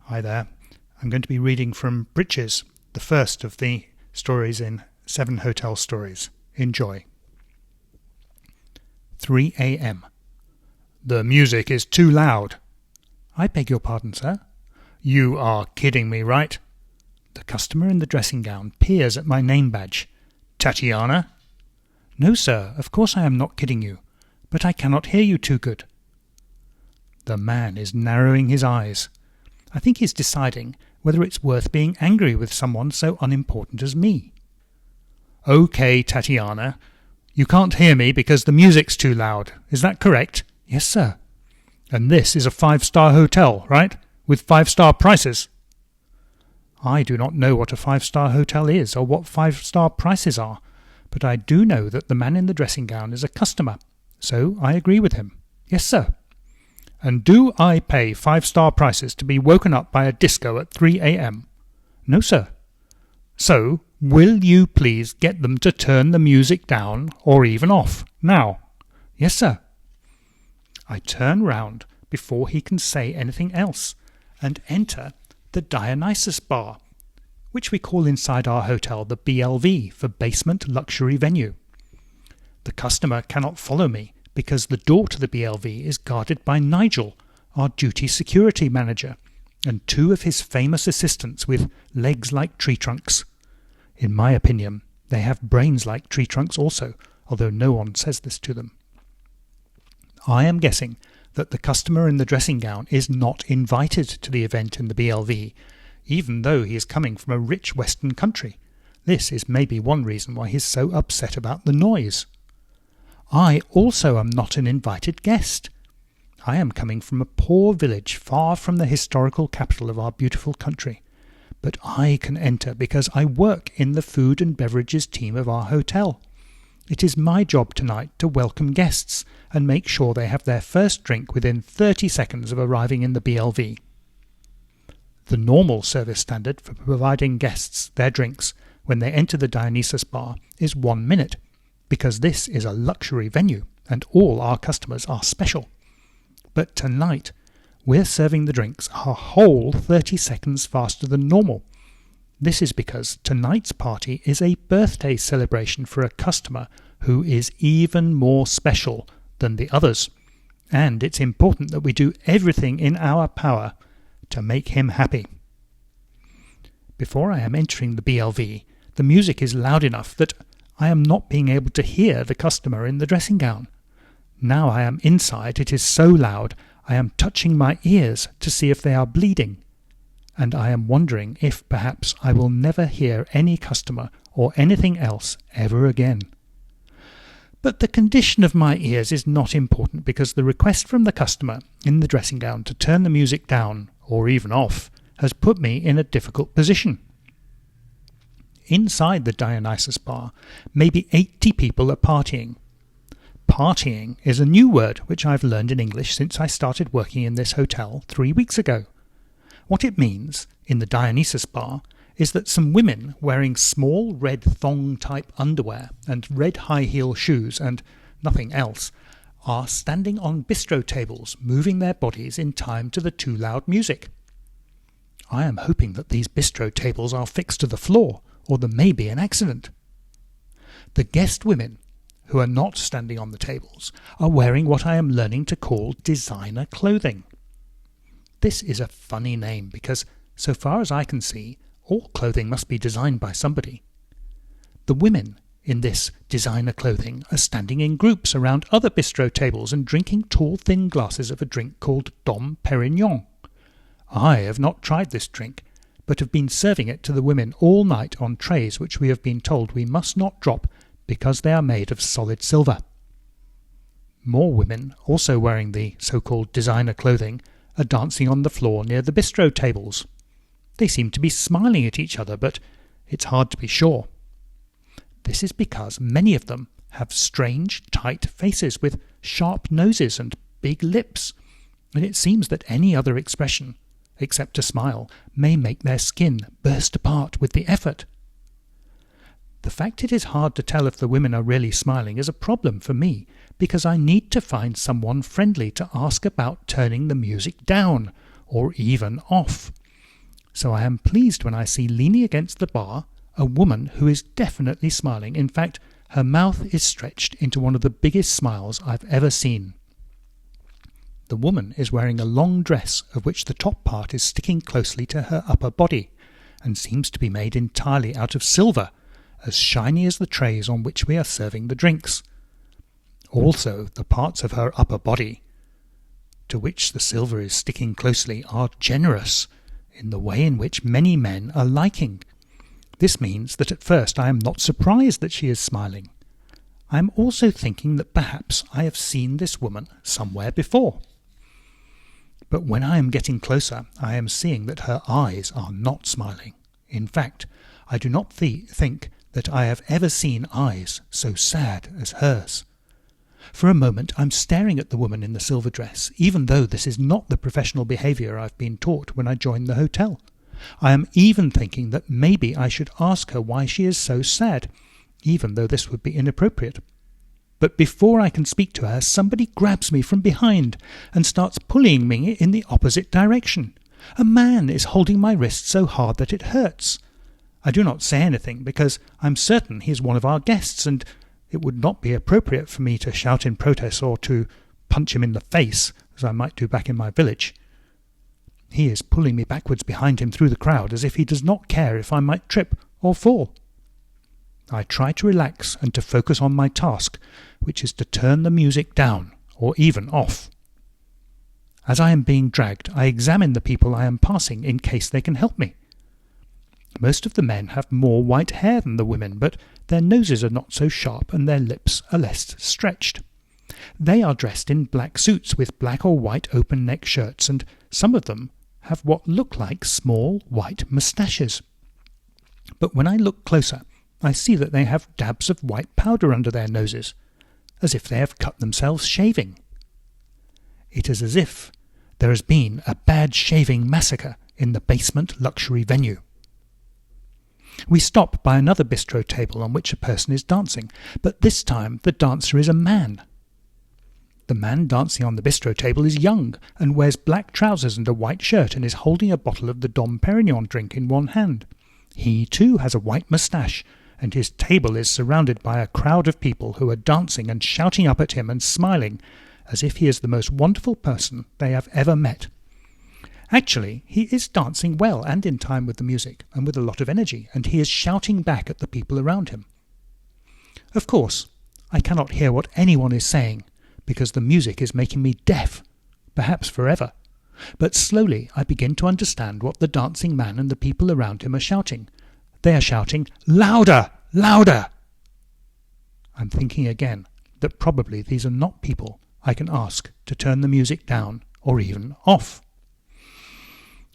Hi there. I'm going to be reading from Britches, the first of the stories in 7 Hotel Stories. Enjoy. 3 a.m. The music is too loud. I beg your pardon, sir. You are kidding me, right? The customer in the dressing gown peers at my name badge. Tatiana? No, sir, of course I am not kidding you, but I cannot hear you too good. The man is narrowing his eyes. I think he's deciding whether it's worth being angry with someone so unimportant as me. Okay, Tatiana. You can't hear me because the music's too loud. Is that correct? Yes, sir. And this is a 5-star hotel, right? With 5-star prices. I do not know what a 5-star hotel is or what 5-star prices are, but I do know that the man in the dressing gown is a customer, so I agree with him. Yes, sir. And do I pay 5-star prices to be woken up by a disco at 3 a.m? No, sir. So, will you please get them to turn the music down or even off, now? Yes, sir. I turn round before he can say anything else and enter the Dionysus bar, which we call inside our hotel the BLV for Basement Luxury Venue. The customer cannot follow me because the door to the BLV is guarded by Nigel, our duty security manager, and 2 of his famous assistants with legs like tree trunks. In my opinion, they have brains like tree trunks also, although no one says this to them. I am guessing that the customer in the dressing gown is not invited to the event in the BLV, even though he is coming from a rich western country. This is maybe one reason why he is so upset about the noise. I also am not an invited guest. I am coming from a poor village far from the historical capital of our beautiful country, but I can enter because I work in the food and beverages team of our hotel. It is my job tonight to welcome guests and make sure they have their first drink within 30 seconds of arriving in the BLV. The normal service standard for providing guests their drinks when they enter the Dionysus bar is 1 minute, because this is a luxury venue and all our customers are special. But tonight, we're serving the drinks a whole 30 seconds faster than normal. This is because tonight's party is a birthday celebration for a customer who is even more special than the others, and it's important that we do everything in our power to make him happy. Before I am entering the BLV, the music is loud enough that I am not being able to hear the customer in the dressing gown. Now I am inside, it is so loud, I am touching my ears to see if they are bleeding, and I am wondering if perhaps I will never hear any customer or anything else ever again. But the condition of my ears is not important because the request from the customer in the dressing gown to turn the music down, or even off, has put me in a difficult position. Inside the Dionysus bar, maybe 80 people are partying. Partying is a new word which I've learned in English since I started working in this hotel 3 weeks ago. What it means, in the Dionysus bar, is that some women wearing small red thong-type underwear and red high-heel shoes and nothing else are standing on bistro tables, moving their bodies in time to the too loud music. I am hoping that these bistro tables are fixed to the floor, or there may be an accident. The guest women, who are not standing on the tables, are wearing what I am learning to call designer clothing. This is a funny name because, so far as I can see, all clothing must be designed by somebody. The women in this designer clothing are standing in groups around other bistro tables and drinking tall, thin glasses of a drink called Dom Perignon. I have not tried this drink, but have been serving it to the women all night on trays which we have been told we must not drop because they are made of solid silver. More women, also wearing the so-called designer clothing, are dancing on the floor near the bistro tables. They seem to be smiling at each other, but it's hard to be sure. This is because many of them have strange, tight faces with sharp noses and big lips, and it seems that any other expression, except a smile, may make their skin burst apart with the effort. The fact it is hard to tell if the women are really smiling is a problem for me, because I need to find someone friendly to ask about turning the music down, or even off. So I am pleased when I see leaning against the bar a woman who is definitely smiling. In fact, her mouth is stretched into one of the biggest smiles I've ever seen. The woman is wearing a long dress of which the top part is sticking closely to her upper body, and seems to be made entirely out of silver, as shiny as the trays on which we are serving the drinks. Also, the parts of her upper body, to which the silver is sticking closely, are generous, in the way in which many men are liking. This means that at first I am not surprised that she is smiling. I am also thinking that perhaps I have seen this woman somewhere before. But when I am getting closer, I am seeing that her eyes are not smiling. In fact, I do not think that I have ever seen eyes so sad as hers. For a moment I'm staring at the woman in the silver dress, even though this is not the professional behaviour I've been taught when I joined the hotel. I am even thinking that maybe I should ask her why she is so sad, even though this would be inappropriate. But before I can speak to her, somebody grabs me from behind and starts pulling me in the opposite direction. A man is holding my wrist so hard that it hurts. I do not say anything because I'm certain he is one of our guests, and it would not be appropriate for me to shout in protest or to punch him in the face, as I might do back in my village. He is pulling me backwards behind him through the crowd as if he does not care if I might trip or fall. I try to relax and to focus on my task, which is to turn the music down or even off. As I am being dragged, I examine the people I am passing in case they can help me. Most of the men have more white hair than the women, but their noses are not so sharp and their lips are less stretched. They are dressed in black suits with black or white open-neck shirts, and some of them have what look like small white moustaches. But when I look closer, I see that they have dabs of white powder under their noses, as if they have cut themselves shaving. It is as if there has been a bad shaving massacre in the basement luxury venue. We stop by another bistro table on which a person is dancing, but this time the dancer is a man. The man dancing on the bistro table is young and wears black trousers and a white shirt and is holding a bottle of the Dom Perignon drink in one hand. He too has a white moustache, and his table is surrounded by a crowd of people who are dancing and shouting up at him and smiling, as if he is the most wonderful person they have ever met. Actually, he is dancing well and in time with the music, and with a lot of energy, and he is shouting back at the people around him. Of course, I cannot hear what anyone is saying, because the music is making me deaf, perhaps forever. But slowly I begin to understand what the dancing man and the people around him are shouting. They are shouting, "Louder! Louder!" I'm thinking again that probably these are not people I can ask to turn the music down or even off.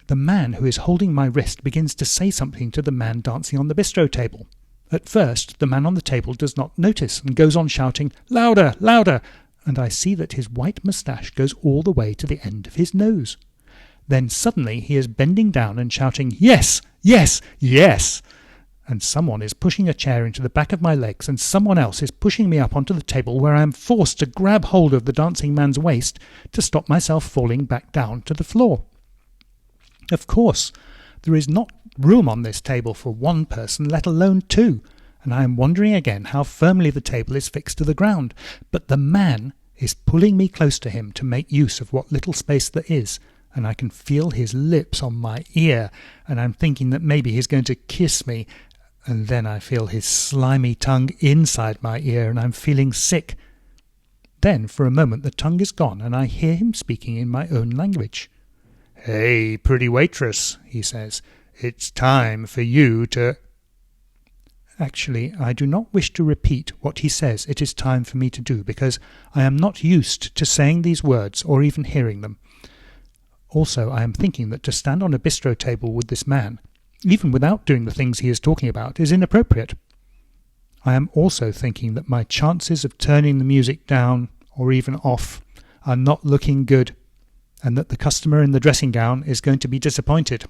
The man who is holding my wrist begins to say something to the man dancing on the bistro table. At first, the man on the table does not notice and goes on shouting, "Louder! Louder!" and I see that his white moustache goes all the way to the end of his nose. Then suddenly he is bending down and shouting, "Yes! Yes! Yes!" And someone is pushing a chair into the back of my legs, and someone else is pushing me up onto the table, where I am forced to grab hold of the dancing man's waist to stop myself falling back down to the floor. Of course, there is not room on this table for one person, let alone two, and I am wondering again how firmly the table is fixed to the ground. But the man is pulling me close to him to make use of what little space there is, and I can feel his lips on my ear, and I'm thinking that maybe he's going to kiss me, and then I feel his slimy tongue inside my ear, and I'm feeling sick. Then, for a moment, the tongue is gone, and I hear him speaking in my own language. "Hey, pretty waitress," he says, "it's time for you to—" Actually, I do not wish to repeat what he says it is time for me to do, because I am not used to saying these words or even hearing them. Also, I am thinking that to stand on a bistro table with this man, even without doing the things he is talking about, is inappropriate. I am also thinking that my chances of turning the music down or even off are not looking good, and that the customer in the dressing gown is going to be disappointed.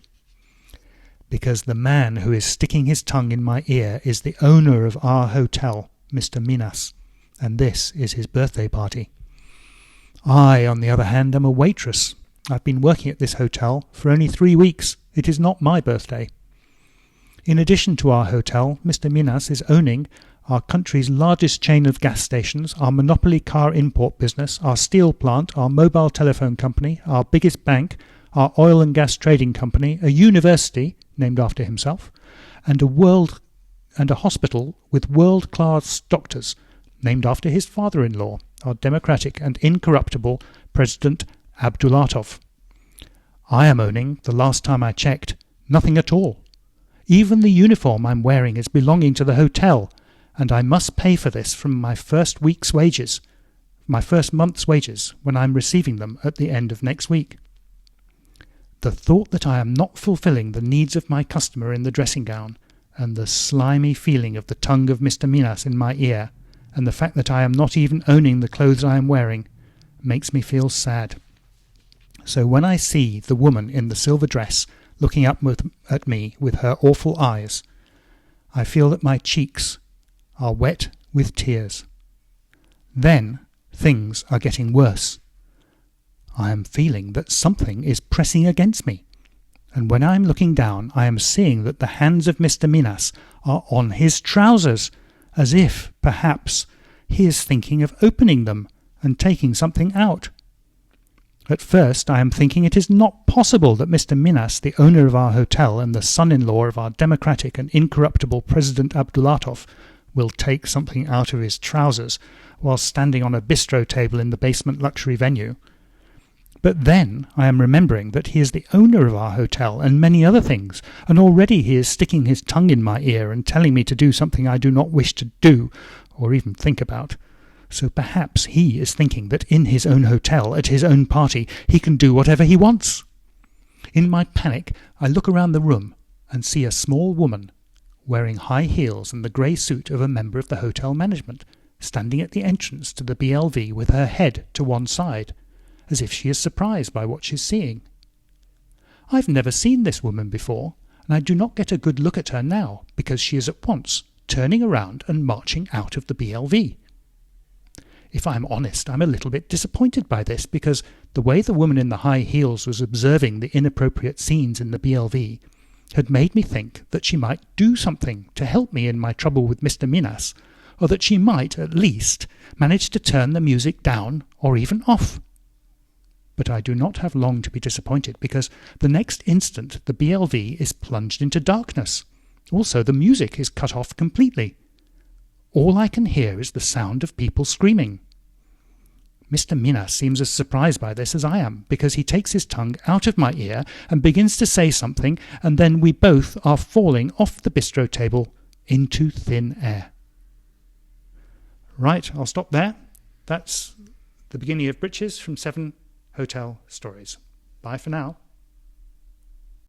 Because the man who is sticking his tongue in my ear is the owner of our hotel, Mr. Minas, and this is his birthday party. I, on the other hand, am a waitress. I've been working at this hotel for only 3 weeks. It is not my birthday. In addition to our hotel, Mr. Minas is owning our country's largest chain of gas stations, our monopoly car import business, our steel plant, our mobile telephone company, our biggest bank, our oil and gas trading company, a university named after himself, and a hospital with world-class doctors named after his father-in-law, our democratic and incorruptible President Abdulatov. I am owning, the last time I checked, nothing at all. Even the uniform I'm wearing is belonging to the hotel, and I must pay for this from my first month's wages, when I'm receiving them at the end of next week. The thought that I am not fulfilling the needs of my customer in the dressing gown, and the slimy feeling of the tongue of Mr. Minas in my ear, and the fact that I am not even owning the clothes I am wearing, makes me feel sad. So when I see the woman in the silver dress looking up at me with her awful eyes, I feel that my cheeks are wet with tears. Then things are getting worse. I am feeling that something is pressing against me, and when I am looking down, I am seeing that the hands of Mr. Minas are on his trousers, as if, perhaps, he is thinking of opening them and taking something out. At first I am thinking it is not possible that Mr. Minas, the owner of our hotel and the son-in-law of our democratic and incorruptible President Abdulatov, will take something out of his trousers while standing on a bistro table in the basement luxury venue. But then I am remembering that he is the owner of our hotel and many other things, and already he is sticking his tongue in my ear and telling me to do something I do not wish to do, or even think about. So perhaps he is thinking that in his own hotel, at his own party, he can do whatever he wants. In my panic, I look around the room and see a small woman, wearing high heels and the grey suit of a member of the hotel management, standing at the entrance to the BLV with her head to one side, as if she is surprised by what she's seeing. I've never seen this woman before, and I do not get a good look at her now, because she is at once turning around and marching out of the BLV. If I'm honest, I'm a little bit disappointed by this, because the way the woman in the high heels was observing the inappropriate scenes in the BLV had made me think that she might do something to help me in my trouble with Mr. Minas, or that she might, at least, manage to turn the music down or even off. But I do not have long to be disappointed, because the next instant the BLV is plunged into darkness. Also, the music is cut off completely. All I can hear is the sound of people screaming. Mr. Minas seems as surprised by this as I am, because he takes his tongue out of my ear and begins to say something, and then we both are falling off the bistro table into thin air. Right, I'll stop there. That's the beginning of Britches from 7 Hotel Stories. Bye for now.